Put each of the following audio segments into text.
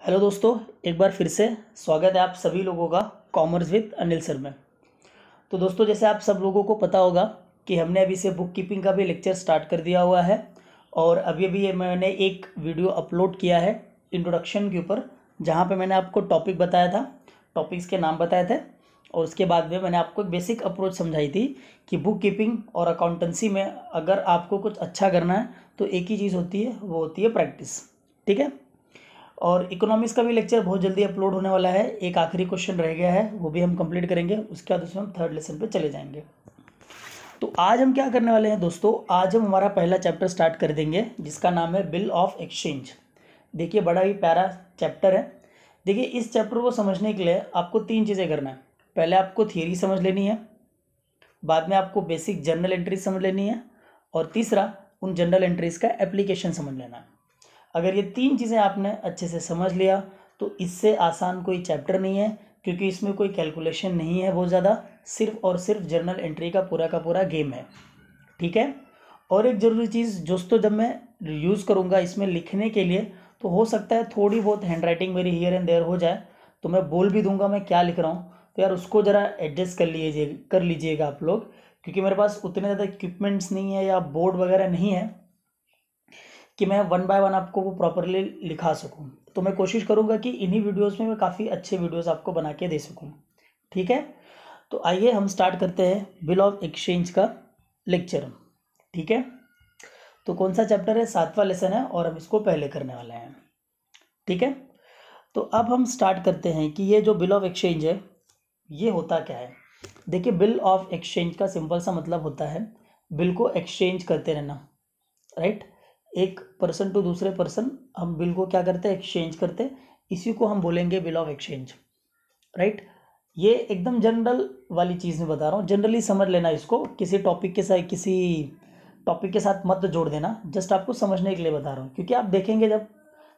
Hello दोस्तों, एक बार फिर से स्वागत है आप सभी लोगों का कॉमर्स विद अनिल सर में। तो दोस्तों, जैसे आप सब लोगों को पता होगा कि हमने अभी से बुक कीपिंग का भी लेक्चर स्टार्ट कर दिया हुआ है और अभी अभी मैंने एक वीडियो अपलोड किया है इंट्रोडक्शन के ऊपर, जहाँ पे मैंने आपको टॉपिक बताया था, टॉपिक्स के नाम बताए थे और उसके बाद में मैंने आपको एक बेसिक अप्रोच समझाई थी कि बुक कीपिंग और अकाउंटेंसी में अगर आपको कुछ अच्छा करना है तो एक ही चीज़ होती है, वो होती है प्रैक्टिस। ठीक है। और इकोनॉमिक्स का भी लेक्चर बहुत जल्दी अपलोड होने वाला है। एक आखिरी क्वेश्चन रह गया है, वो भी हम कंप्लीट करेंगे, उसके बाद उसमें हम थर्ड लेसन पे चले जाएंगे। तो आज हम क्या करने वाले हैं दोस्तों, आज हम हमारा पहला चैप्टर स्टार्ट कर देंगे जिसका नाम है बिल ऑफ एक्सचेंज। देखिए, बड़ा ही प्यारा चैप्टर है। देखिए, इस चैप्टर को समझने के लिए आपको तीन चीज़ें करना है। पहले आपको थियरी समझ लेनी है, बाद में आपको बेसिक जर्नल एंट्रीज समझ लेनी है और तीसरा उन जर्नल एंट्रीज का एप्लीकेशन समझ लेना है। अगर ये तीन चीज़ें आपने अच्छे से समझ लिया तो इससे आसान कोई चैप्टर नहीं है, क्योंकि इसमें कोई कैलकुलेशन नहीं है बहुत ज़्यादा, सिर्फ और सिर्फ जर्नल एंट्री का पूरा गेम है। ठीक है। और एक ज़रूरी चीज़ दोस्तों, जब मैं यूज़ करूँगा इसमें लिखने के लिए, तो हो सकता है थोड़ी बहुत हैंड राइटिंग मेरी हियर एंड देयर हो जाए, तो मैं बोल भी दूंगा मैं क्या लिख रहा हूँ, तो यार उसको ज़रा एडजस्ट कर लीजिएगा आप लोग, क्योंकि मेरे पास उतने ज़्यादा इक्विपमेंट्स नहीं है या बोर्ड वगैरह नहीं है कि मैं वन बाय वन आपको वो प्रॉपरली लिखा सकूं। तो मैं कोशिश करूंगा कि इन्हीं वीडियोस में मैं काफ़ी अच्छे वीडियोस आपको बना के दे सकूं। ठीक है। तो आइए हम स्टार्ट करते हैं बिल ऑफ एक्सचेंज का लेक्चर। ठीक है। तो कौन सा चैप्टर है, 7वां लेसन है और हम इसको पहले करने वाले हैं। ठीक है। तो अब हम स्टार्ट करते हैं कि ये जो बिल ऑफ एक्सचेंज है ये होता क्या है। देखिए, बिल ऑफ एक्सचेंज का सिंपल सा मतलब होता है बिल को एक्सचेंज करते रहना। राइट। एक पर्सन टू दूसरे पर्सन हम बिल को क्या करते हैं, एक्सचेंज करते हैं, इसी को हम बोलेंगे बिल ऑफ एक्सचेंज। राइट। ये एकदम जनरल वाली चीज़ में बता रहा हूँ, जनरली समझ लेना इसको, किसी टॉपिक के साथ मत जोड़ देना, जस्ट आपको समझने के लिए बता रहा हूँ, क्योंकि आप देखेंगे जब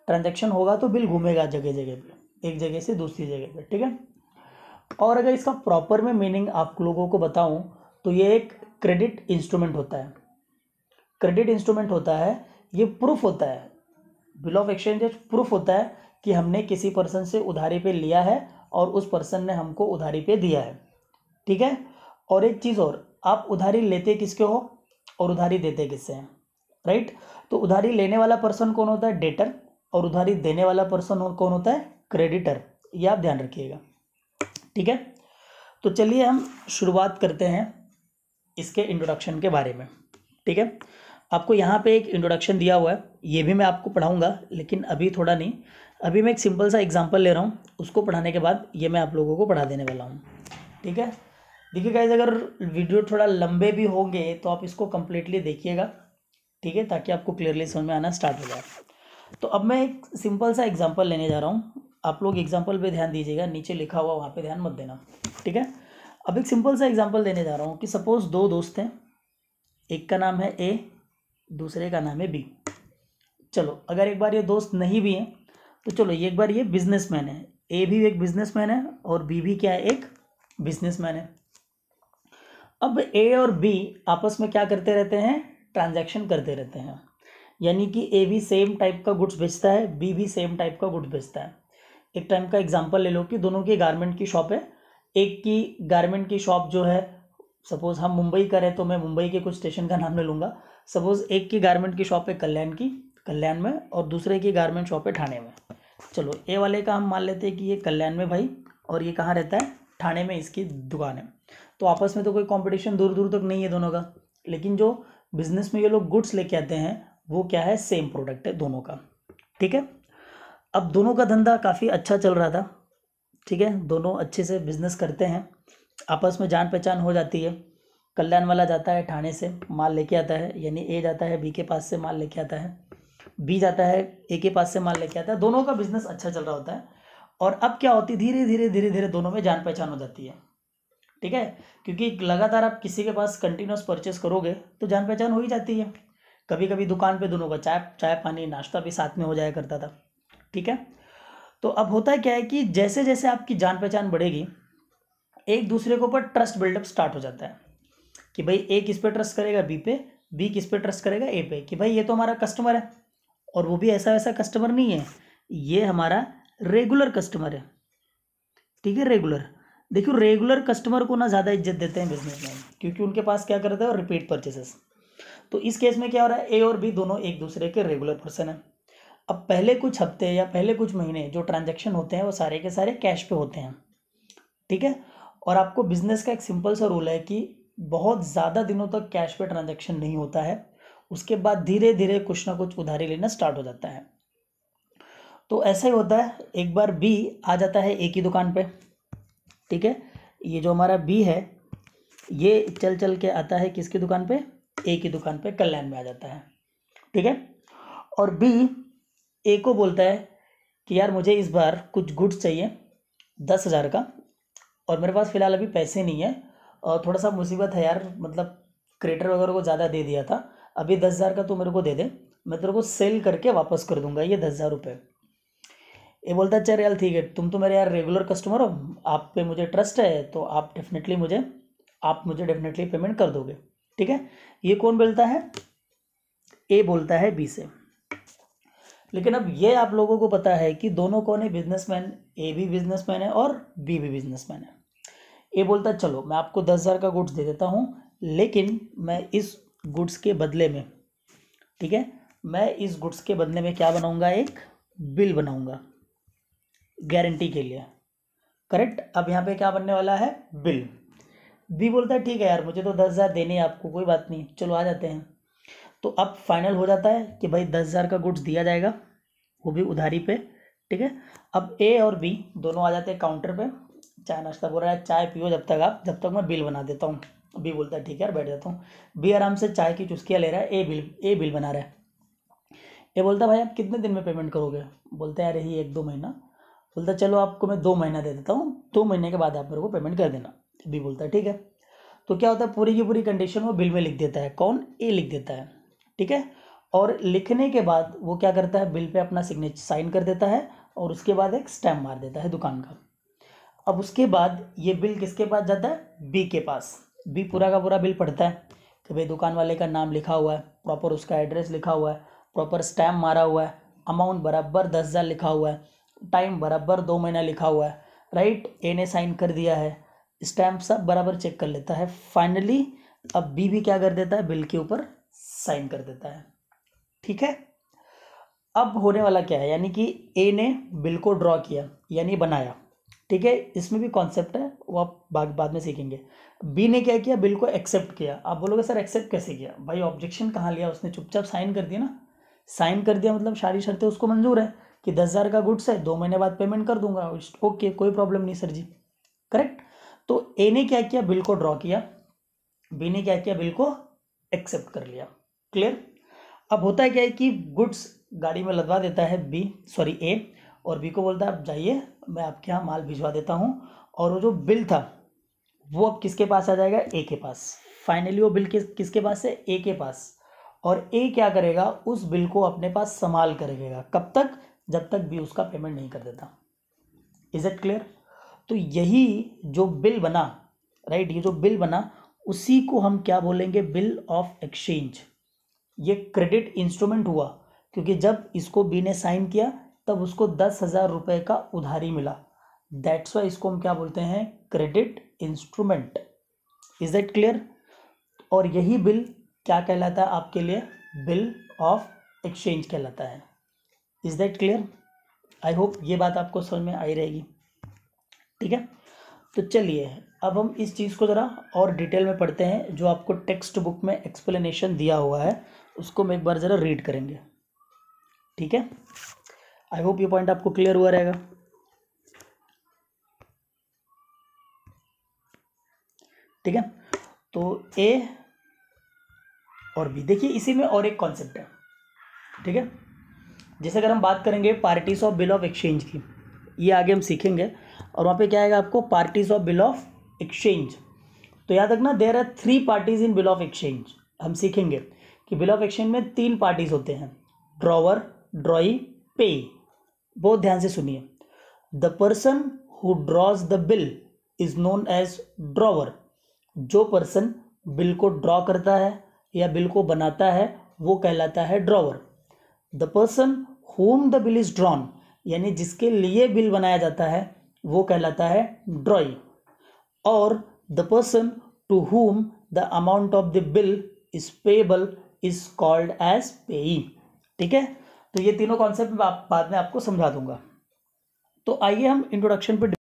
ट्रांजैक्शन होगा तो बिल घूमेगा जगह जगह पे, एक जगह से दूसरी जगह पे। ठीक है। और अगर इसका प्रॉपर में मीनिंग आप लोगों को बताऊं तो ये एक क्रेडिट इंस्ट्रूमेंट होता है। क्रेडिट इंस्ट्रूमेंट होता है, ये प्रूफ होता है, बिल ऑफ एक्सचेंज प्रूफ होता है कि हमने किसी पर्सन से उधारी पे लिया है और उस पर्सन ने हमको उधारी पे दिया है। ठीक है। और एक चीज़ और, आप उधारी लेते किसके हो और उधारी देते किससे हैं। राइट। तो उधारी लेने वाला पर्सन कौन होता है, डेटर, और उधारी देने वाला पर्सन कौन होता है, क्रेडिटर। ये आप ध्यान रखिएगा। ठीक है। तो चलिए हम शुरुआत करते हैं इसके इंट्रोडक्शन के बारे में। ठीक है। आपको यहाँ पे एक इंट्रोडक्शन दिया हुआ है, ये भी मैं आपको पढ़ाऊँगा, लेकिन अभी थोड़ा नहीं, अभी मैं एक सिंपल सा एग्जांपल ले रहा हूँ, उसको पढ़ाने के बाद ये मैं आप लोगों को पढ़ा देने वाला हूँ। ठीक है। देखिए गाइस, अगर वीडियो थोड़ा लंबे भी होंगे तो आप इसको कम्प्लीटली देखिएगा। ठीक है, ताकि आपको क्लियरली समझ में आना स्टार्ट हो जाए। तो अब मैं एक सिंपल सा एग्जाम्पल लेने जा रहा हूँ, आप लोग एग्जाम्पल पे ध्यान दीजिएगा, नीचे लिखा हुआ वहाँ पे ध्यान मत देना। ठीक है। अब एक सिंपल सा एग्जाम्पल देने जा रहा हूँ कि सपोज दो दोस्त हैं, एक का नाम है ए, दूसरे का नाम है बी। चलो, अगर एक बार ये दोस्त नहीं भी हैं तो चलो ये एक बार ये बिजनेसमैन है, ए भी एक बिजनेसमैन है और बी भी क्या है, एक बिजनेसमैन है। अब ए और बी आपस में क्या करते रहते हैं, ट्रांजैक्शन करते रहते हैं, यानी कि ए भी सेम टाइप का गुड्स बेचता है, बी भी सेम टाइप का गुड्स बेचता है। एक टाइम का एग्जांपल ले लो कि दोनों की गारमेंट की शॉप है। एक की गारमेंट की शॉप जो है, सपोज हम मुंबई का रहे तो मैं मुंबई के कुछ स्टेशन का नाम ले लूँगा। सपोज एक की गारमेंट की शॉप है कल्याण में, और दूसरे की गारमेंट शॉप है ठाणे में। चलो, ए वाले का हम मान लेते हैं कि ये कल्याण में भाई, और ये कहाँ रहता है, ठाणे में इसकी दुकान है। तो आपस में तो कोई कंपटीशन दूर दूर तक नहीं है दोनों का, लेकिन जो बिजनेस में ये लोग गुड्स लेके आते हैं वो क्या है, सेम प्रोडक्ट है दोनों का। ठीक है। अब दोनों का धंधा काफ़ी अच्छा चल रहा था। ठीक है। दोनों अच्छे से बिजनेस करते हैं, आपस में जान पहचान हो जाती है। कल्याण वाला जाता है ठाणे से माल लेके आता है, यानी ए जाता है बी के पास से माल लेके आता है, बी जाता है ए के पास से माल लेके आता है। दोनों का बिजनेस अच्छा चल रहा होता है। और अब क्या होती है, धीरे धीरे दोनों में जान पहचान हो जाती है। ठीक है। क्योंकि लगातार आप किसी के पास कंटिन्यूस परचेस करोगे तो जान पहचान हो ही जाती है। कभी कभी दुकान पे दोनों का चाय पानी नाश्ता भी साथ में हो जाया करता था। ठीक है। तो अब होता क्या है कि जैसे जैसे आपकी जान पहचान बढ़ेगी, एक दूसरे के ऊपर ट्रस्ट बिल्डअप स्टार्ट हो जाता है कि भाई ए किस पे ट्रस्ट करेगा, बी पे, बी किस पे ट्रस्ट करेगा, ए पे, कि भाई ये तो हमारा कस्टमर है, और वो भी ऐसा वैसा कस्टमर नहीं है, ये हमारा रेगुलर कस्टमर है, ठीक है, रेगुलर। देखियो रेगुलर कस्टमर को ना ज़्यादा इज्जत देते हैं बिजनेसमैन, क्योंकि उनके पास क्या करता है, रिपीट परचेसेस। तो इस केस में क्या हो रहा है, ए और बी दोनों एक दूसरे के रेगुलर पर्सन है। अब पहले कुछ हफ्ते या पहले कुछ महीने जो ट्रांजैक्शन होते हैं वो सारे के सारे कैश पे होते हैं, ठीक है। और आपको बिजनेस का एक सिंपल सा रूल है कि बहुत ज़्यादा दिनों तक कैश पे ट्रांजैक्शन नहीं होता है, उसके बाद धीरे धीरे कुछ ना कुछ उधारी लेना स्टार्ट हो जाता है। तो ऐसा ही होता है, एक बार बी आ जाता है ए की दुकान पे, ठीक है। ये जो हमारा बी है ये चल चल के आता है किसकी दुकान पे, ए की दुकान पे, कल्याण में आ जाता है, ठीक है। और बी ए को बोलता है कि यार मुझे इस बार कुछ गुड्स चाहिए 10,000 का, और मेरे पास फ़िलहाल अभी पैसे नहीं है, और थोड़ा सा मुसीबत है यार, मतलब क्रेडिटर वगैरह को ज़्यादा दे दिया था, अभी 10,000 का तू मेरे को दे दे, मैं तेरे को सेल करके वापस कर दूंगा ये 10,000 रुपये। ये बोलता है चल यार ठीक है, तुम तो मेरे यार रेगुलर कस्टमर हो, आप पे मुझे ट्रस्ट है, तो आप मुझे डेफिनेटली पेमेंट कर दोगे, ठीक है। ये कौन बोलता है, ए बोलता है बी से। लेकिन अब ये आप लोगों को पता है कि दोनों कौन है, बिजनेसमैन, ए भी बिजनेसमैन है और बी भी बिजनेसमैन है। ए बोलता है चलो मैं आपको 10,000 का गुड्स दे देता हूँ, लेकिन मैं इस गुड्स के बदले में, ठीक है, मैं इस गुड्स के बदले में क्या बनाऊंगा, एक बिल बनाऊंगा गारंटी के लिए, करेक्ट। अब यहाँ पे क्या बनने वाला है, बिल। बी बोलता है ठीक है यार, मुझे तो 10,000 देने हैं आपको, कोई बात नहीं, चलो आ जाते हैं। तो अब फाइनल हो जाता है कि भाई 10,000 का गुड्स दिया जाएगा, वो भी उधारी पे, ठीक है। अब ए और बी दोनों आ जाते हैं काउंटर पे, चाय नाश्ता बोल रहा है, चाय पियो जब तक मैं बिल बना देता हूँ। बी बोलता है ठीक है यार, बैठ जाता हूँ। बी आराम से चाय की चुस्कियाँ ले रहा है, ए बिल बना रहा है। ए बोलता है भाई आप कितने दिन में पेमेंट करोगे, बोलते हैं यार यही 1-2 महीना। बोलता है चलो आपको मैं 2 महीना दे देता हूँ, 2 महीने के बाद आप मेरे को पेमेंट कर देना। बी बोलता है ठीक है। तो क्या होता है, पूरी की पूरी कंडीशन वो बिल में लिख देता है, कौन, ए लिख देता है, ठीक है। और लिखने के बाद वो क्या करता है, बिल पे अपना सिग्नेचर साइन कर देता है, और उसके बाद एक स्टैम्प मार देता है दुकान का। अब उसके बाद ये बिल किसके पास जाता है, बी के पास। बी पूरा का पूरा बिल पढ़ता है कि भाई दुकान वाले का नाम लिखा हुआ है, प्रॉपर उसका एड्रेस लिखा हुआ है, प्रॉपर स्टैम्प मारा हुआ है, अमाउंट बराबर 10,000 लिखा हुआ है, टाइम बराबर 2 महीना लिखा हुआ है, राइट, ए ने साइन कर दिया है, स्टैम्प सब बराबर चेक कर लेता है। फाइनली अब बी भी क्या कर देता है, बिल के ऊपर साइन कर देता है, ठीक है। अब होने वाला क्या है, यानी कि ए ने बिल को ड्रॉ किया यानी बनाया, ठीक है, इसमें भी कॉन्सेप्ट है, वो आप बाद में सीखेंगे। बी ने क्या किया, बिल को एक्सेप्ट किया। आप बोलोगे सर एक्सेप्ट कैसे किया, भाई ऑब्जेक्शन कहाँ लिया उसने, चुपचाप साइन कर दिया ना। साइन कर दिया मतलब सारी शर्तें उसको मंजूर है कि 10,000 का गुड्स है, 2 महीने बाद पेमेंट कर दूंगा, ओके कोई प्रॉब्लम नहीं सर जी, करेक्ट। तो ए ने क्या किया, बिल को ड्रॉ किया, बी ने क्या किया, बिल को एक्सेप्ट कर लिया, क्लियर। अब होता है क्या है कि गुड्स गाड़ी में लदवा देता है ए, और बी को बोलता है आप जाइए, मैं आपके यहाँ माल भिजवा देता हूँ, और वो जो बिल था वो अब किसके पास आ जाएगा, ए के पास। फाइनली वो बिल किसके पास है, ए के पास। और ए क्या करेगा, उस बिल को अपने पास संभाल कर रखेगा, कब तक, जब तक बी उसका पेमेंट नहीं कर देता। Is it clear. तो यही जो बिल बना, राइट, ये जो बिल बना उसी को हम क्या बोलेंगे, बिल ऑफ एक्सचेंज। ये क्रेडिट इंस्ट्रूमेंट हुआ क्योंकि जब इसको बी ने साइन किया तब उसको 10,000 रुपये का उधारी मिला, दैट्स वाई इसको हम क्या बोलते हैं, credit instrument. Is that clear. और यही बिल क्या कहलाता है आपके लिए, बिल ऑफ एक्सचेंज कहलाता है। Is that clear. I hope ये बात आपको समझ में आई रहेगी, ठीक है। तो चलिए अब हम इस चीज़ को ज़रा और डिटेल में पढ़ते हैं, जो आपको टेक्स्ट बुक में एक्सप्लेनेशन दिया हुआ है उसको हम एक बार ज़रा रीड करेंगे, ठीक है। आई होप ये पॉइंट आपको क्लियर हुआ रहेगा, ठीक है। तो ए और बी, देखिए इसी में और एक कॉन्सेप्ट है, ठीक है। जैसे अगर हम बात करेंगे parties of bill of exchange की, ये आगे हम सीखेंगे, और वहाँ पे क्या आएगा आपको, parties of bill of exchange. तो याद रखना there are 3 parties in bill of exchange. हम सीखेंगे कि बिल ऑफ एक्सचेंज में 3 पार्टीज होते हैं, ड्रॉवर, ड्रॉई, पे। बहुत ध्यान से सुनिए। The person who draws the bill is known as drawer. जो पर्सन बिल को ड्रॉ करता है या बिल को बनाता है वो कहलाता है drawer. The person whom the bill is drawn यानी जिसके लिए बिल बनाया जाता है वो कहलाता है ड्रॉई, और the person to whom the amount of the bill is payable is called as payee. ठीक है, तो ये तीनों कॉन्सेप्ट मैं बाद में आपको समझा दूंगा। तो आइए हम इंट्रोडक्शन पे